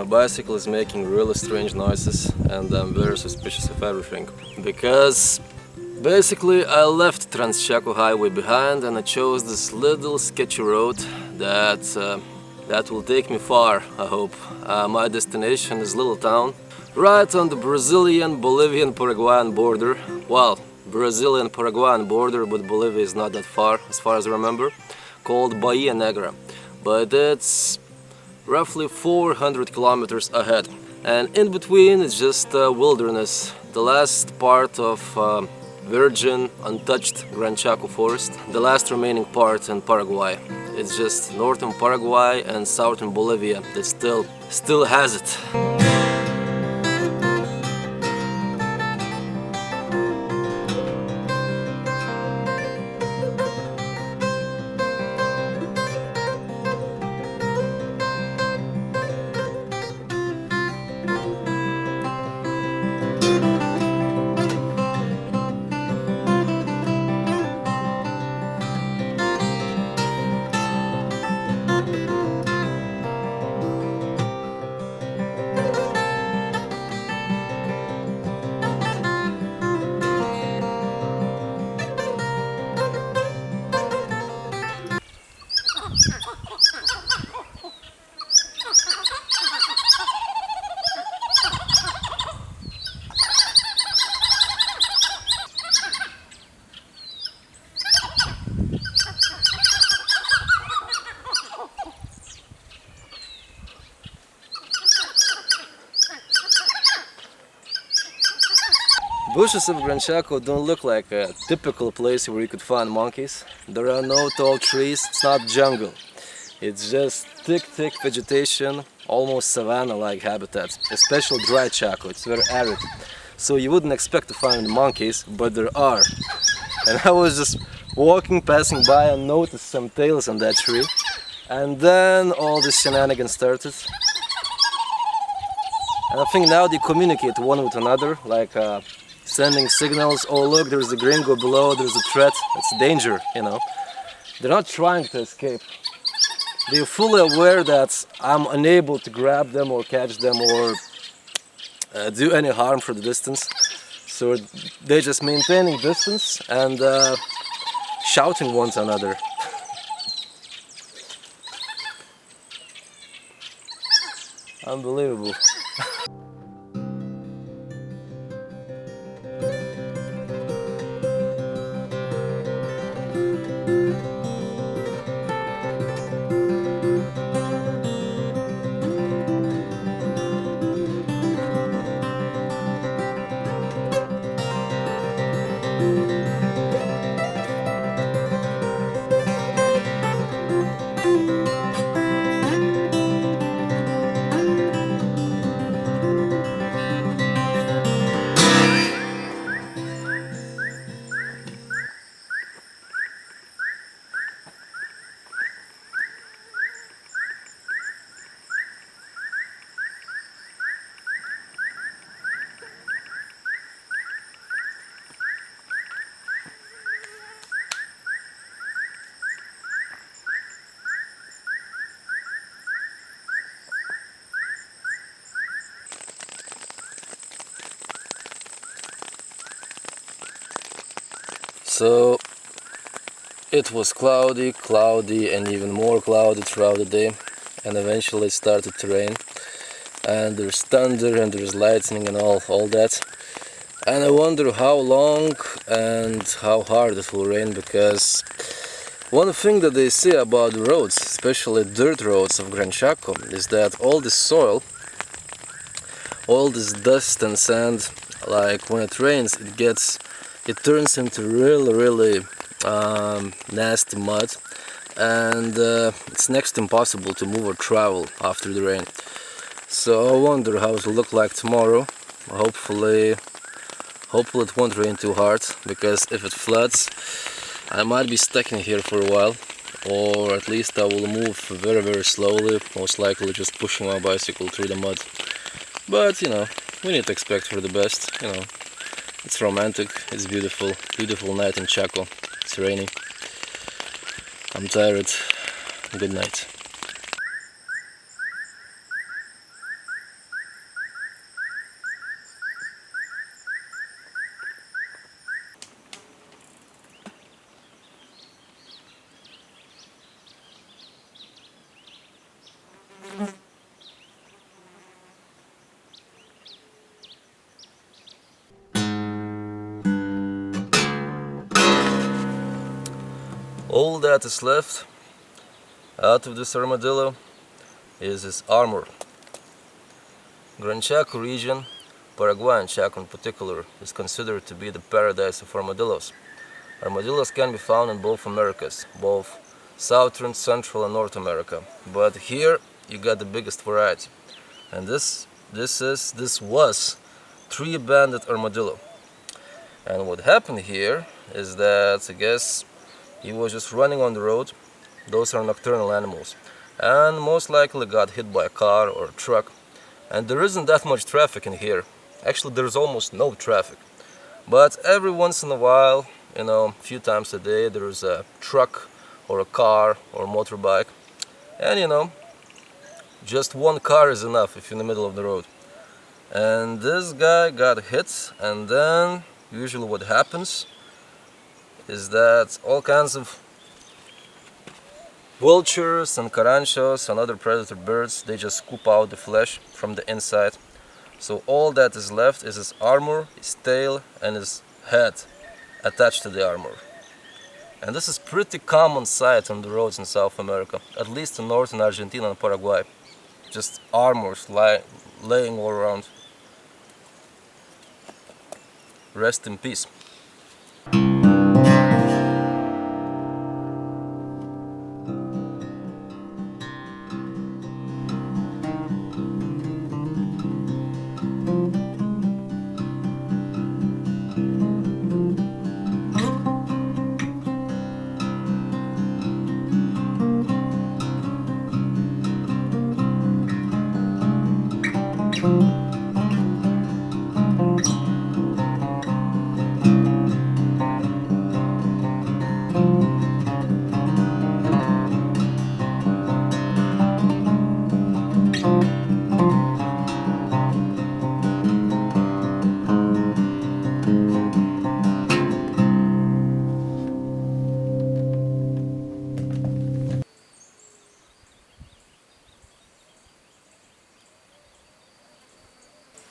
bicycle is making really strange noises and I'm very suspicious of everything. Because basically I left Transchaco highway behind and I chose this little sketchy road that will take me far, I hope. My destination is little town right on the Brazilian, Bolivian, Paraguayan border. Well, Brazilian, Paraguayan border, but Bolivia is not that far as I remember, called Bahia Negra. But it's roughly 400 kilometers ahead. And in between it's just wilderness, the last part of virgin, untouched Gran Chaco forest, the last remaining part in Paraguay. It's just northern Paraguay and southern Bolivia that still has it. Bushes of Gran Chaco don't look like a typical place where you could find monkeys. There are no tall trees, it's not jungle. It's just thick vegetation, almost savanna-like habitats, especially dry Chaco, it's very arid. So you wouldn't expect to find monkeys, but there are. And I was just passing by and noticed some tails on that tree. And then all this shenanigans started. And I think now they communicate one with another, like sending signals. Oh look, there's a gringo below, there's a threat, it's danger, you know. They're not trying to escape. They're fully aware that I'm unable to grab them or catch them or do any harm from the distance. So they're just maintaining distance and shouting one to another. Unbelievable. So it was cloudy and even more cloudy throughout the day, and eventually it started to rain, and there's thunder and there's lightning and all that, and I wonder how long and how hard it will rain, because one thing that they say about the roads, especially dirt roads of Gran Chaco, is that all this soil, all this dust and sand, like when it rains, it turns into really nasty mud, and it's next to impossible to move or travel after the rain. So I wonder how it will look like tomorrow. Hopefully it won't rain too hard, because if it floods I might be stuck in here for a while, or at least I will move very slowly, most likely just pushing my bicycle through the mud. But you know, we need to expect for the best, you know. It's romantic, it's beautiful night in Chaco. It's rainy. I'm tired. Good night. All that is left out of this armadillo is his armor. Transchaco region, Paraguayan Chaco in particular, is considered to be the paradise of armadillos. Armadillos can be found in both Americas, both Southern, Central and North America. But here you got the biggest variety. And this was three-banded armadillo. And what happened here is that, I guess, he was just running on the road. Those are nocturnal animals. And most likely got hit by a car or a truck. And there isn't that much traffic in here. Actually, there's almost no traffic. But every once in a while, a few times a day, there's a truck or a car or a motorbike. And just one car is enough if you're in the middle of the road. And this guy got hit, and then usually what happens is that all kinds of vultures and caranchos and other predator birds, they just scoop out the flesh from the inside. So all that is left is his armor, his tail and his head attached to the armor. And this is pretty common sight on the roads in South America, at least in northern Argentina and Paraguay. Just armors laying all around. Rest in peace.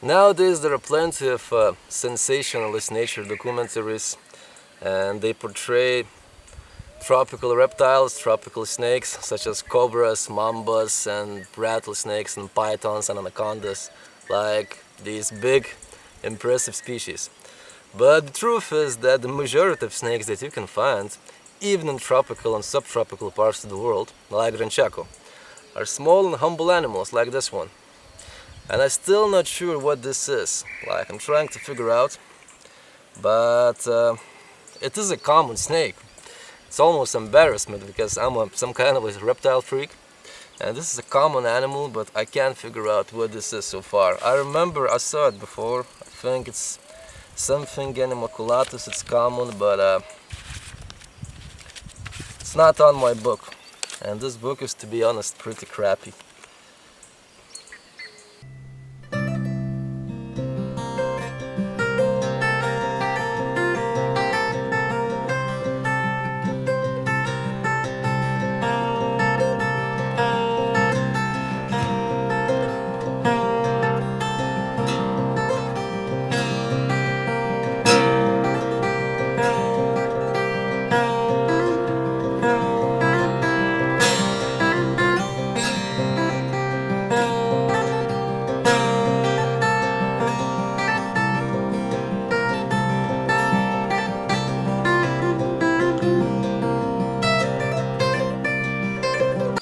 Nowadays there are plenty of sensationalist nature documentaries, and they portray tropical reptiles, tropical snakes such as cobras, mambas and rattlesnakes and pythons and anacondas, like these big impressive species. But the truth is that the majority of snakes that you can find, even in tropical and subtropical parts of the world, like Transchaco, are small and humble animals like this one. And I'm still not sure what this is. Like, I'm trying to figure out, but it is a common snake. It's almost embarrassment because I'm some kind of a reptile freak, and this is a common animal, but I can't figure out what this is so far. I remember I saw it before. I think it's something animaculatus. It's common, but it's not on my book. And this book is, to be honest, pretty crappy.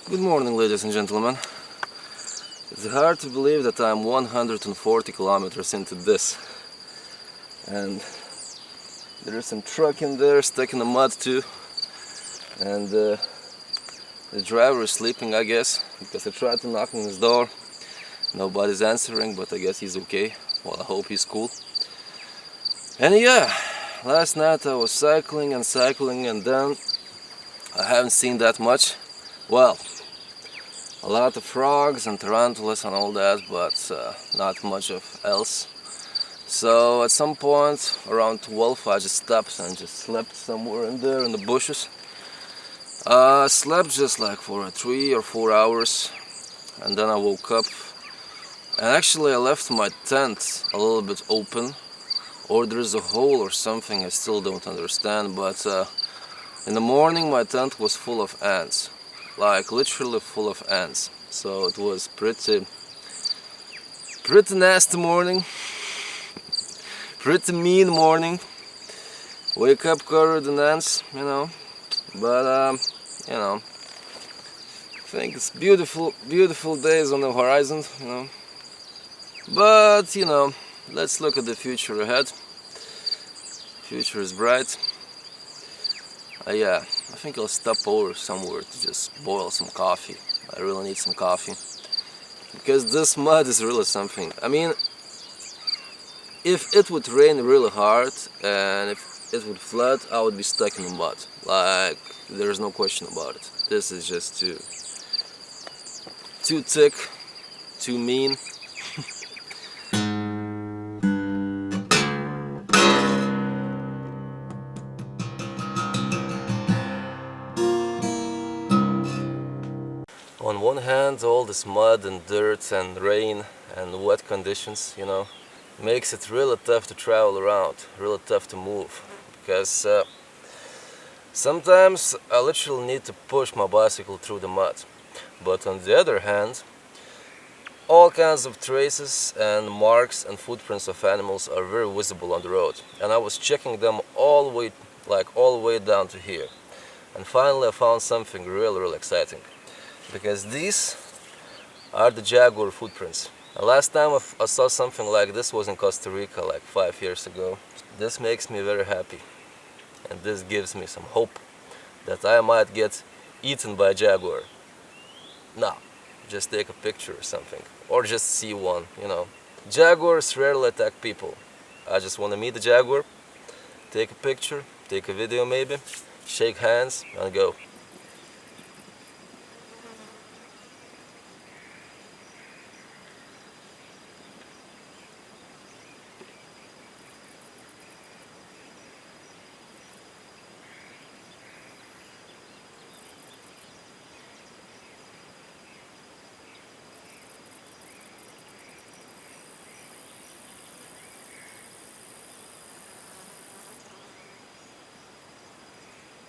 Good morning, ladies and gentlemen. It's hard to believe that I'm 140 kilometers into this, and there is some truck in there stuck in the mud too, and the driver is sleeping, I guess, because I tried to knock on his door. Nobody's answering, but I guess he's okay. Well, I hope he's cool. And yeah, last night I was cycling, and then I haven't seen that much. Well, a lot of frogs and tarantulas and all that, but not much of else. So at some point around 12 I just stopped and just slept somewhere in there in the bushes. Slept just like for 3 or 4 hours, and then I woke up, and actually I left my tent a little bit open, or there's a hole or something, I still don't understand, but In the morning my tent was full of ants, like literally full of ants. So it was pretty nasty morning, pretty mean morning. Wake up covered in ants, you know. But you know, I think it's beautiful days on the horizon, you know. But you know, let's look at the future ahead. Future is bright. Yeah, I think I'll stop over somewhere to just boil some coffee. I really need some coffee. Because this mud is really something. I mean, if it would rain really hard and if it would flood, I would be stuck in the mud. Like, there's no question about it. This is just too thick, too mean. On one hand, all this mud and dirt and rain and wet conditions, you know, makes it really tough to travel around, really tough to move. Because sometimes I literally need to push my bicycle through the mud. But on the other hand, all kinds of traces and marks and footprints of animals are very visible on the road. And I was checking them all the way down to here. And finally I found something really exciting. Because these are the jaguar footprints. The last time I saw something like this was in Costa Rica, like 5 years ago. This makes me very happy, and this gives me some hope that I might get eaten by a jaguar. Now, just take a picture or something, or just see one, you know. Jaguars rarely attack people. I just want to meet the jaguar, take a picture, take a video maybe, shake hands and go.